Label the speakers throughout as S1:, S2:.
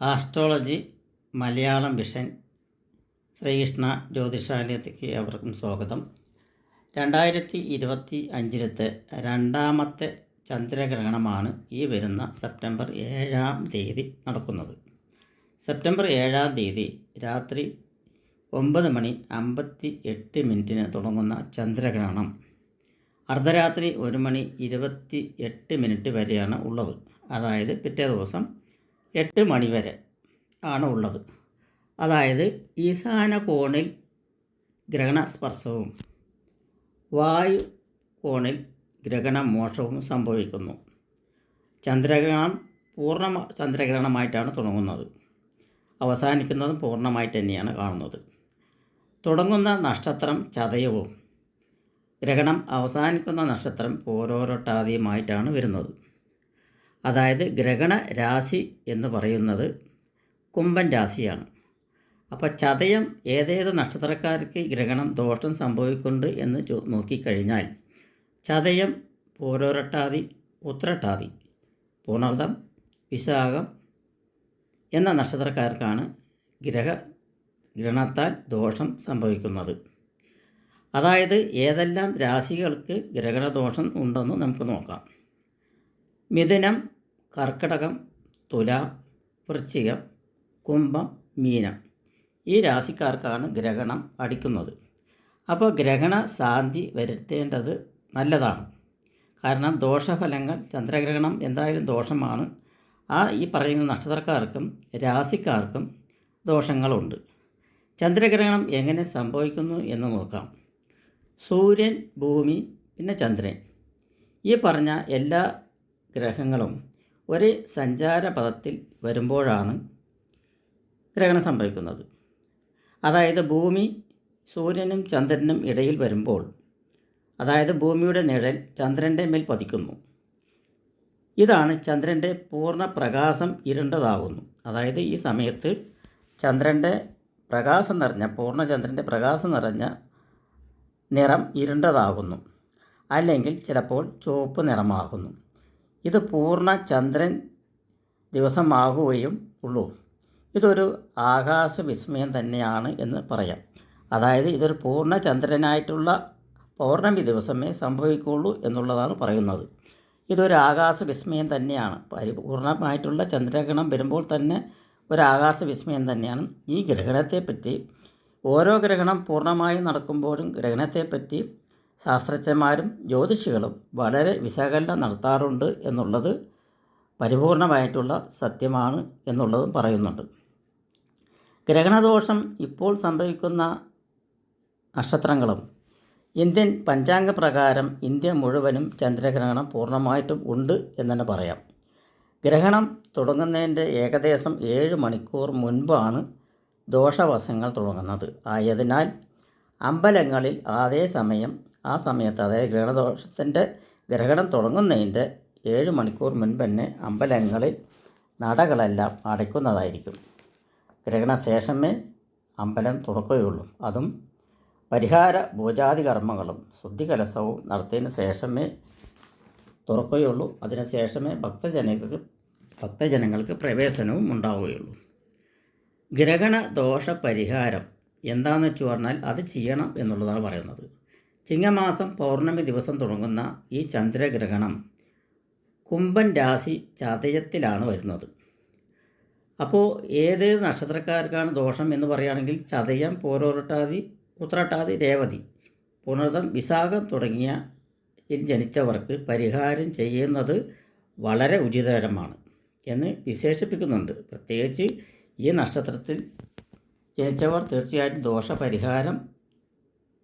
S1: Astrology Malayalam vision Sreekrishna ജ്യോതിഷാലയത്തിലേക്ക് അവർക്കും സ്വാഗതം. 2025 രണ്ടാമത്തെ ചന്ദ്രഗ്രഹണമാണ് ഈ വരുന്ന സെപ്റ്റംബർ 7 നടക്കുന്നത്. സെപ്റ്റംബർ 7 രാത്രി 9:58 തുടങ്ങുന്ന ചന്ദ്രഗ്രഹണം അർദ്ധരാത്രി 1:28 വരെയാണ് ഉള്ളത്. അതായത് പിറ്റേ ദിവസം 8 മണി വരെ ആണ് ഉള്ളത്. അതായത് ഈശാന കോണിൽ ഗ്രഹണസ്പർശവും വായു കോണിൽ ഗ്രഹണമോക്ഷവും സംഭവിക്കുന്നു. ചന്ദ്രഗ്രഹണം ചന്ദ്രഗ്രഹണമായിട്ടാണ് തുടങ്ങുന്നത്, അവസാനിക്കുന്നതും പൂർണ്ണമായിട്ട് തന്നെയാണ് കാണുന്നത്. തുടങ്ങുന്ന നക്ഷത്രം ചതയവും ഗ്രഹണം അവസാനിക്കുന്ന നക്ഷത്രം പോരോരൊട്ടാതിയുമായിട്ടാണ് വരുന്നത്. അതായത് ഗ്രഹണ രാശി എന്ന് പറയുന്നത് കുംഭൻ രാശിയാണ്. അപ്പോൾ ചതയം ഏതേത് നക്ഷത്രക്കാർക്ക് ഗ്രഹണം ദോഷം സംഭവിക്കുന്നുണ്ട് എന്ന് നോക്കിക്കഴിഞ്ഞാൽ ചതയം, പോരോരട്ടാതി, ഉത്രട്ടാതി, പുണർദം, വിശാഖം എന്ന നക്ഷത്രക്കാർക്കാണ് ഗ്രഹണത്താൽ ദോഷം സംഭവിക്കുന്നത്. അതായത് ഏതെല്ലാം രാശികൾക്ക് ഗ്രഹണദോഷം ഉണ്ടെന്ന് നമുക്ക് നോക്കാം. മിഥുനം, കർക്കിടകം, തുലാം, വൃശ്ചികം, കുംഭം, മീനം ഈ രാശിക്കാർക്കാണ് ഗ്രഹണം അടിക്കുന്നത്. അപ്പോൾ ഗ്രഹണ ശാന്തി വരുത്തേണ്ടത് നല്ലതാണ്. കാരണം ദോഷഫലങ്ങൾ, ചന്ദ്രഗ്രഹണം എന്തായാലും ദോഷമാണ്. ഈ പറയുന്ന നക്ഷത്രക്കാർക്കും രാശിക്കാർക്കും ദോഷങ്ങളുണ്ട്. ചന്ദ്രഗ്രഹണം എങ്ങനെ സംഭവിക്കുന്നു എന്ന് നോക്കാം. സൂര്യൻ, ഭൂമി, പിന്നെ ചന്ദ്രൻ ഈ പറഞ്ഞ എല്ലാ ഗ്രഹങ്ങളും ഒരു സഞ്ചാരപഥത്തിൽ വരുമ്പോഴാണ് ഗ്രഹണം സംഭവിക്കുന്നത്. അതായത് ഭൂമി സൂര്യനും ചന്ദ്രനും ഇടയിൽ വരുമ്പോൾ, അതായത് ഭൂമിയുടെ നിഴൽ ചന്ദ്രൻ്റെ മേൽ പതിക്കുന്നു. ഇതാണ് ചന്ദ്രൻ്റെ പൂർണ്ണ പ്രകാശം ഇരുണ്ടതാകുന്നു. അതായത് ഈ സമയത്ത് ചന്ദ്രൻ്റെ പ്രകാശം നിറഞ്ഞ പൂർണ്ണചന്ദ്രൻ്റെ പ്രകാശം നിറഞ്ഞ നിറം ഇരുണ്ടതാകുന്നു, അല്ലെങ്കിൽ ചിലപ്പോൾ ചുവപ്പ് നിറമാകുന്നു. ഇത് പൂർണ്ണ ചന്ദ്രൻ ദിവസമാകുകയും ഉള്ളൂ. ഇതൊരു ആകാശ വിസ്മയം തന്നെയാണ് എന്ന് പറയാം. അതായത് ഇതൊരു പൂർണ്ണ ചന്ദ്രനായിട്ടുള്ള പൗർണമി ദിവസമേ സംഭവിക്കുകയുള്ളൂ എന്നുള്ളതാണ് പറയുന്നത്. ഇതൊരു ആകാശ വിസ്മയം തന്നെയാണ്. പരിപൂർണമായിട്ടുള്ള ചന്ദ്രഗ്രഹണം വരുമ്പോൾ തന്നെ ഒരു ആകാശ വിസ്മയം തന്നെയാണ്. ഈ ഗ്രഹണത്തെപ്പറ്റി ഓരോ ഗ്രഹണം പൂർണ്ണമായും നടക്കുമ്പോഴും ഗ്രഹണത്തെപ്പറ്റി ശാസ്ത്രജ്ഞന്മാരും ജ്യോതിഷികളും വളരെ വിശകലനം നടത്താറുണ്ട് എന്നുള്ളത് പരിപൂർണമായിട്ടുള്ള സത്യമാണ് എന്നുള്ളതും പറയുന്നുണ്ട്. ഗ്രഹണദോഷം ഇപ്പോൾ സംഭവിക്കുന്ന നക്ഷത്രങ്ങളും ഇന്ത്യൻ പഞ്ചാംഗ പ്രകാരം ഇന്ത്യ മുഴുവനും ചന്ദ്രഗ്രഹണം പൂർണ്ണമായിട്ടും ഉണ്ട് എന്ന് തന്നെ പറയാം. ഗ്രഹണം തുടങ്ങുന്നതിൻ്റെ ഏകദേശം 7 മണിക്കൂർ മുൻപാണ് ദോഷവശങ്ങൾ തുടങ്ങുന്നത്. ആയതിനാൽ അമ്പലങ്ങളിൽ ആ സമയത്ത് അതായത് ഗ്രഹണം തുടങ്ങുന്നതിൻ്റെ 7 മണിക്കൂർ മുൻപ് തന്നെ അമ്പലങ്ങളിൽ നടകളെല്ലാം അടയ്ക്കുന്നതായിരിക്കും. ഗ്രഹണശേഷമേ അമ്പലം തുറക്കുകയുള്ളൂ. അതും പരിഹാര പൂജാതി കർമ്മങ്ങളും ശുദ്ധികലശവും നടത്തിയതിന് ശേഷമേ തുറക്കുകയുള്ളൂ. അതിനുശേഷമേ ഭക്തജനങ്ങൾക്ക് പ്രവേശനവും ഉണ്ടാവുകയുള്ളൂ. ഗ്രഹണ ദോഷ പരിഹാരം എന്താണെന്ന് വെച്ച് പറഞ്ഞാൽ അത് ചെയ്യണം എന്നുള്ളതാണ് പറയുന്നത്. ചിങ്ങമാസം പൗർണമി ദിവസം തുടങ്ങുന്ന ഈ ചന്ദ്രഗ്രഹണം കുംഭൻ രാശി ചതയത്തിലാണ് വരുന്നത്. അപ്പോൾ ഏത് നക്ഷത്രക്കാർക്കാണ് ദോഷം എന്ന് പറയുകയാണെങ്കിൽ ചതയം, പോരോരട്ടാതി, ഉത്രട്ടാതി, രേവതി, പുണർദം, വിശാഖം തുടങ്ങിയ ജനിച്ചവർക്ക് പരിഹാരം ചെയ്യുന്നത് വളരെ ഉചിതകരമാണ് എന്ന് വിശേഷിപ്പിക്കുന്നുണ്ട്. പ്രത്യേകിച്ച് ഈ നക്ഷത്രത്തിൽ ജനിച്ചവർ തീർച്ചയായിട്ടും ദോഷപരിഹാരം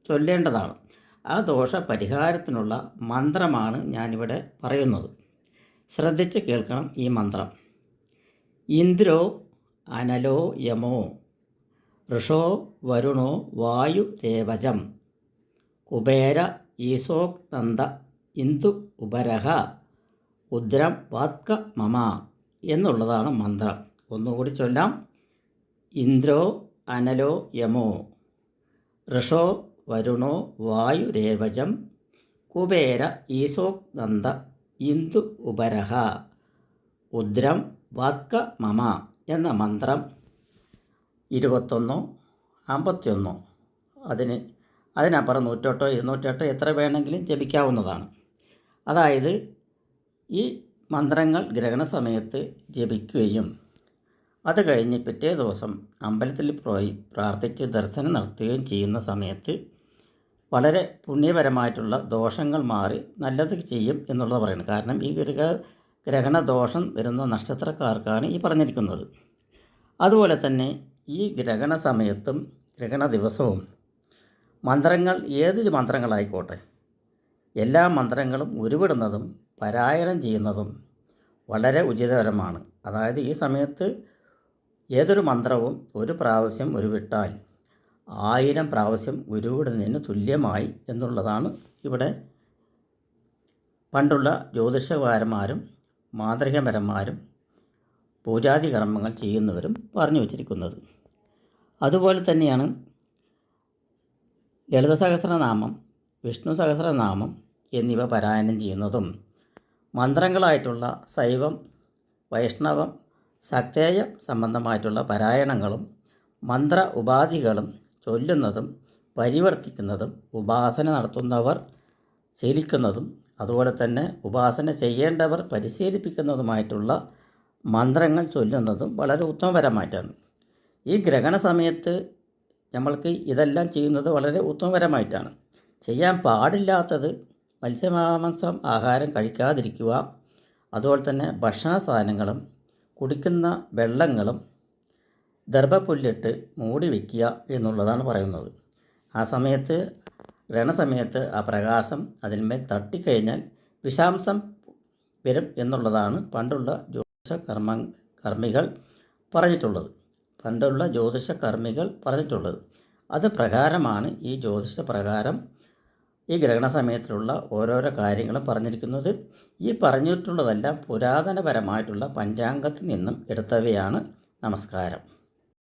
S1: ചൊല്ലേണ്ടതാണ്. ആ ദോഷപരിഹാരത്തിനുള്ള മന്ത്രമാണ് ഞാനിവിടെ പറയുന്നത്. ശ്രദ്ധിച്ച് കേൾക്കണം ഈ മന്ത്രം. ഇന്ദ്രോ അനലോ യമോ ഋഷോ വരുണോ വായു രേവജം കുബേര ഈശോക് തന്ത ഇന്ദു ഉപരഹ ഉദ്രം വാത്ക മമ എന്നുള്ളതാണ് മന്ത്രം. ഒന്നുകൂടി ചൊല്ലാം. ഇന്ദ്രോ അനലോ യമോ ഋഷോ വരുണോ വായു രേവജം കുബേര ഈശോക് തന്ത ഇന്ദു ഉപരഹ ഉദ്രം വാത്ക മമ എന്ന മന്ത്രം 21 51 അതിനപ്പുറം 108 208 എത്ര വേണമെങ്കിലും ജപിക്കാവുന്നതാണ്. അതായത് ഈ മന്ത്രങ്ങൾ ഗ്രഹണ സമയത്ത് ജപിക്കുകയും അത് കഴിഞ്ഞ് പിറ്റേ ദിവസം അമ്പലത്തിൽ പോയി പ്രാർത്ഥിച്ച് ദർശനം നടത്തുകയും ചെയ്യുന്ന സമയത്ത് വളരെ പുണ്യപരമായിട്ടുള്ള ദോഷങ്ങൾ മാറി നല്ലത് ചെയ്യും എന്നുള്ളത് പറയുന്നത്. കാരണം ഈ ഗ്രഹണ ദോഷം വരുന്ന നക്ഷത്രക്കാർക്കാണ് ഈ പറഞ്ഞിരിക്കുന്നത്. അതുപോലെ തന്നെ ഈ ഗ്രഹണ സമയത്തും ഗ്രഹണ ദിവസവും മന്ത്രങ്ങൾ ഏത് മന്ത്രങ്ങളായിക്കോട്ടെ എല്ലാ മന്ത്രങ്ങളും ഉരുവിടുന്നതും പാരായണം ചെയ്യുന്നതും വളരെ ഉചിതകരമാണ്. അതായത് ഈ സമയത്ത് ഏതൊരു മന്ത്രവും ഒരു പ്രാവശ്യം ഉരുവിട്ടാൽ 1000 പ്രാവശ്യം ഉരുവിടുന്നതിന് തുല്യമായി എന്നുള്ളതാണ് ഇവിടെ പണ്ടുള്ള ജ്യോതിഷകാരന്മാരും മാന്ത്രികപരന്മാരും പൂജാതി കർമ്മങ്ങൾ ചെയ്യുന്നവരും പറഞ്ഞു വച്ചിരിക്കുന്നത്. അതുപോലെ തന്നെയാണ് ലളിത സഹസ്രനാമം, വിഷ്ണു സഹസ്രനാമം എന്നിവ പാരായണം ചെയ്യുന്നതും മന്ത്രങ്ങളായിട്ടുള്ള ശൈവം, വൈഷ്ണവം, ശക്തേയം സംബന്ധമായിട്ടുള്ള പാരായണങ്ങളും മന്ത്ര ഉപാധികളും ചൊല്ലുന്നതും പരിവർത്തിക്കുന്നതും ഉപാസന നടത്തുന്നവർ ശീലിക്കുന്നതും അതുപോലെ തന്നെ ഉപാസന ചെയ്യേണ്ടവർ പരിശീലിപ്പിക്കുന്നതുമായിട്ടുള്ള മന്ത്രങ്ങൾ ചൊല്ലുന്നതും വളരെ ഉത്തമപരമായിട്ടാണ്. ഈ ഗ്രഹണ സമയത്ത് നമ്മൾക്ക് ഇതെല്ലാം ചെയ്യുന്നത് വളരെ ഉത്തമപരമായിട്ടാണ്. ചെയ്യാൻ പാടില്ലാത്തത് മത്സ്യമാംസം ആഹാരം കഴിക്കാതിരിക്കുക, അതുപോലെ തന്നെ ഭക്ഷണ സാധനങ്ങളും കുടിക്കുന്ന വെള്ളങ്ങളും ദർഭപ്പുല്ലിട്ട് മൂടി വയ്ക്കുക എന്നുള്ളതാണ് പറയുന്നത്. ആ സമയത്ത് ഗ്രഹണസമയത്ത് ആ പ്രകാശം അതിന്മേൽ തട്ടിക്കഴിഞ്ഞാൽ വിഷാംശം വരും എന്നുള്ളതാണ് പണ്ടുള്ള കർമ്മികൾ പറഞ്ഞിട്ടുള്ളത്. അത് പ്രകാരമാണ് ഈ ജ്യോതിഷപ്രകാരം ഈ ഗ്രഹണ സമയത്തിലുള്ള ഓരോരോ കാര്യങ്ങളും പറഞ്ഞിരിക്കുന്നത്. ഈ പറഞ്ഞിട്ടുള്ളതെല്ലാം പുരാതനപരമായിട്ടുള്ള പഞ്ചാംഗത്തിൽ നിന്നും എടുത്തവയാണ്. നമസ്കാരം.